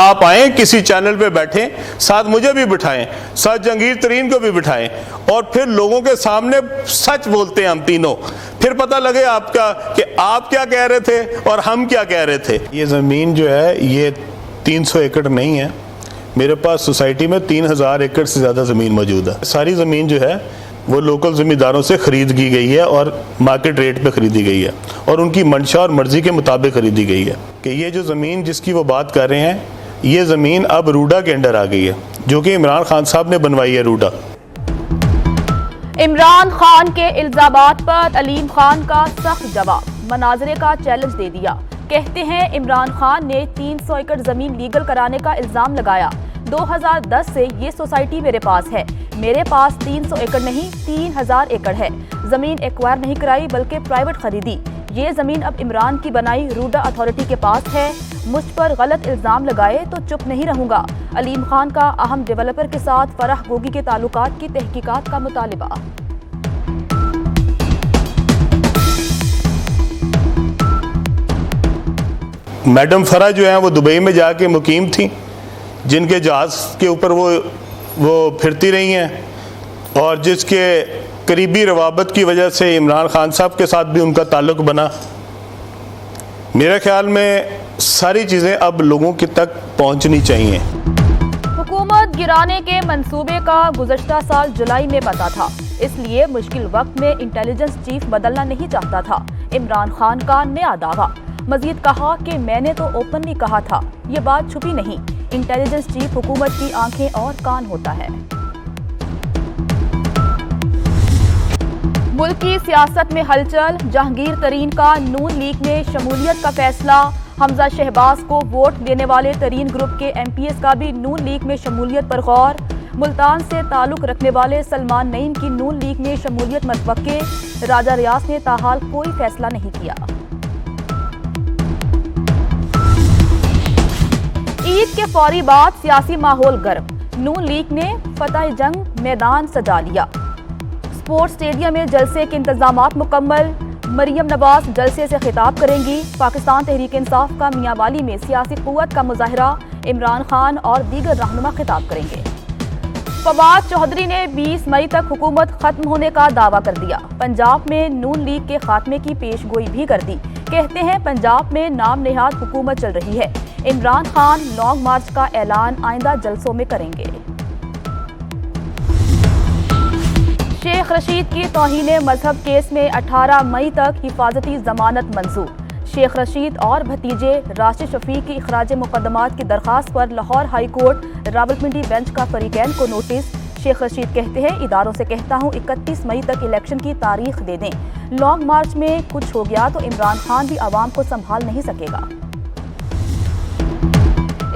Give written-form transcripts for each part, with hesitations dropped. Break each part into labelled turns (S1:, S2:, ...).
S1: آپ آئیں کسی چینل پہ بیٹھیں, ساتھ مجھے بھی بٹھائیں, ساتھ جہانگیر ترین کو بھی بٹھائیں, اور پھر لوگوں کے سامنے سچ بولتے ہیں ہم تینوں, پھر پتہ لگے آپ کا کہ آپ کیا کہہ رہے تھے اور ہم کیا کہہ رہے تھے. یہ زمین جو ہے یہ 300 ایکڑ نہیں ہے, میرے پاس سوسائٹی میں 3000 ایکڑ سے زیادہ زمین موجود ہے. ساری زمین جو ہے وہ لوکل زمینداروں سے خرید کی گئی ہے اور مارکیٹ ریٹ پہ خریدی گئی ہے, اور ان کی منشا اور مرضی کے مطابق خریدی گئی ہے. کہ یہ جو زمین جس کی وہ بات کر رہے ہیں, یہ زمین اب روڈا کے انڈر آ گئی ہے, جو کہ عمران خان صاحب نے بنوائی ہے روڈا.
S2: عمران خان کے الزامات پر علیم خان کا سخت جواب, مناظرے کا چیلنج دے دیا. کہتے ہیں عمران خان نے 300 ایکڑ زمین لیگل کرانے کا الزام لگایا. 2010 سے یہ سوسائٹی میرے پاس ہے, میرے پاس 300 ایکڑ نہیں 3000 ایکڑ ہے. زمین ایکوائر نہیں کرائی بلکہ پرائیویٹ خریدی. یہ زمین اب عمران کی بنائی روڈا اتھارٹی کے پاس ہے. مجھ پر غلط الزام لگائے تو چپ نہیں رہوں گا. علیم خان کا اہم ڈیولپر کے ساتھ فرح گوگی کے تعلقات کی تحقیقات کا مطالبہ.
S1: میڈم فرح جو ہیں وہ دبئی میں جا کے مقیم تھیں, جن کے جہاز کے اوپر وہ پھرتی رہی ہیں, اور جس کے قریبی روابط کی وجہ سے عمران خان صاحب کے ساتھ بھی ان کا تعلق بنا. میرے خیال میں ساری چیزیں اب لوگوں کی تک پہنچنی چاہیے.
S2: حکومت گرانے کے منصوبے کا گزشتہ سال جولائی میں پتہ تھا, اس لیے مشکل وقت میں انٹیلیجنس چیف بدلنا نہیں چاہتا تھا. عمران خان کا نیا دعویٰ. مزید کہا کہ میں نے تو اوپنلی کہا تھا, یہ بات چھپی نہیں. انٹیلیجنس چیف حکومت کی آنکھیں اور کان ہوتا ہے. ملک کی سیاست میں ہلچل. جہانگیر ترین کا نون لیگ میں شمولیت کا فیصلہ. حمزہ شہباز کو ووٹ دینے والے ترین گروپ کے ایم پی ایس کا بھی نون لیگ میں شمولیت پر غور. ملتان سے تعلق رکھنے والے سلمان نعیم کی نون لیگ میں شمولیت متوقع. راجہ ریاض نے تاحال کوئی فیصلہ نہیں کیا. عید کے فوری بعد سیاسی ماحول گرم. نون لیگ نے فتح جنگ میدان سجا لیا. اسپورٹس اسٹیڈیم میں جلسے کے انتظامات مکمل. مریم نواز جلسے سے خطاب کریں گی. پاکستان تحریک انصاف کا میاں والی میں سیاسی قوت کا مظاہرہ. عمران خان اور دیگر رہنما خطاب کریں گے. فواد چودھری نے 20 مئی تک حکومت ختم ہونے کا دعویٰ کر دیا. پنجاب میں نون لیگ کے خاتمے کی پیش گوئی بھی کر دی. کہتے ہیں پنجاب میں نام نہاد حکومت چل رہی ہے. عمران خان لانگ مارچ کا اعلان آئندہ جلسوں میں کریں گے. شیخ رشید کی توہین مذہب کیس میں 18 مئی تک حفاظتی ضمانت منظور. شیخ رشید اور بھتیجے راشد شفیق کی اخراج مقدمات کی درخواست پر Lahore high court Rawalpindi bench کا فریقین کو نوٹس. شیخ رشید کہتے ہیں اداروں سے کہتا ہوں 31 مئی تک الیکشن کی تاریخ دے دیں. لانگ مارچ میں کچھ ہو گیا تو عمران خان بھی عوام کو سنبھال نہیں سکے گا.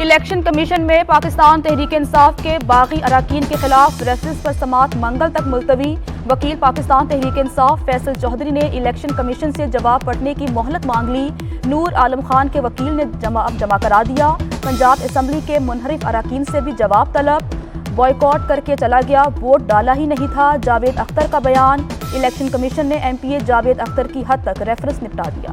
S2: الیکشن کمیشن میں پاکستان تحریک انصاف کے باغی اراکین کے خلاف ریفرنس پر سماعت منگل تک ملتوی. وکیل پاکستان تحریک انصاف فیصل چودھری نے الیکشن کمیشن سے جواب پڑھنے کی مہلت مانگ لی. نور عالم خان کے وکیل نے جمع کرا دیا. پنجاب اسمبلی کے منحرف اراکین سے بھی جواب طلب. بوائیکاٹ کر کے چلا گیا, ووٹ ڈالا ہی نہیں تھا. جاوید اختر کا بیان. الیکشن کمیشن نے ایم پی اے جاوید اختر کی حد تک ریفرنس نپٹا دیا.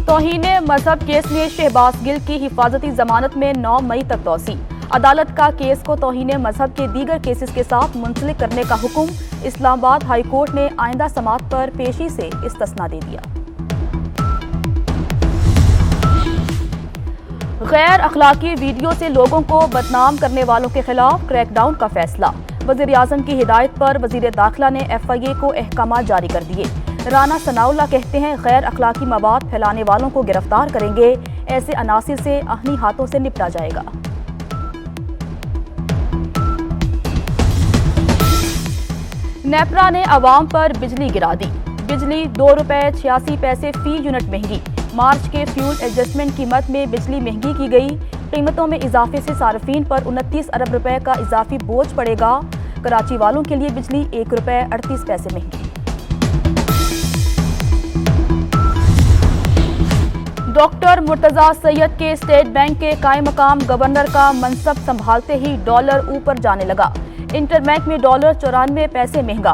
S2: توہین مذہب کیس میں شہباز گل کی حفاظتی ضمانت میں 9 مئی تک توسیع. عدالت کا کیس کو توہین مذہب کے دیگر کیسز کے ساتھ منسلک کرنے کا حکم. اسلام آباد ہائی کورٹ نے آئندہ سماعت پر پیشی سے استثناء دے دیا. غیر اخلاقی ویڈیو سے لوگوں کو بدنام کرنے والوں کے خلاف کریک ڈاؤن کا فیصلہ. وزیر اعظم کی ہدایت پر وزیر داخلہ نے ایف آئی اے کو احکامات جاری کر دیے. رانا ثناء اللہ کہتے ہیں غیر اخلاقی مواد پھیلانے والوں کو گرفتار کریں گے. ایسے عناصر سے آہنی ہاتھوں سے نپٹا جائے گا. نیپرا نے عوام پر بجلی گرا دی. بجلی 2 روپے 86 پیسے فی یونٹ مہنگی. مارچ کے فیول ایڈجسٹمنٹ قیمت میں بجلی مہنگی کی گئی. قیمتوں میں اضافے سے صارفین پر 29 ارب روپے کا اضافی بوجھ پڑے گا. کراچی والوں کے لیے بجلی 1 روپے 38 پیسے مہنگی. ڈاکٹر مرتضیٰ سید کے اسٹیٹ بینک کے قائم مقام گورنر کا منصب سنبھالتے ہی ڈالر اوپر جانے لگا. انٹر بینک میں ڈالر 94 پیسے مہنگا.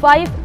S2: 5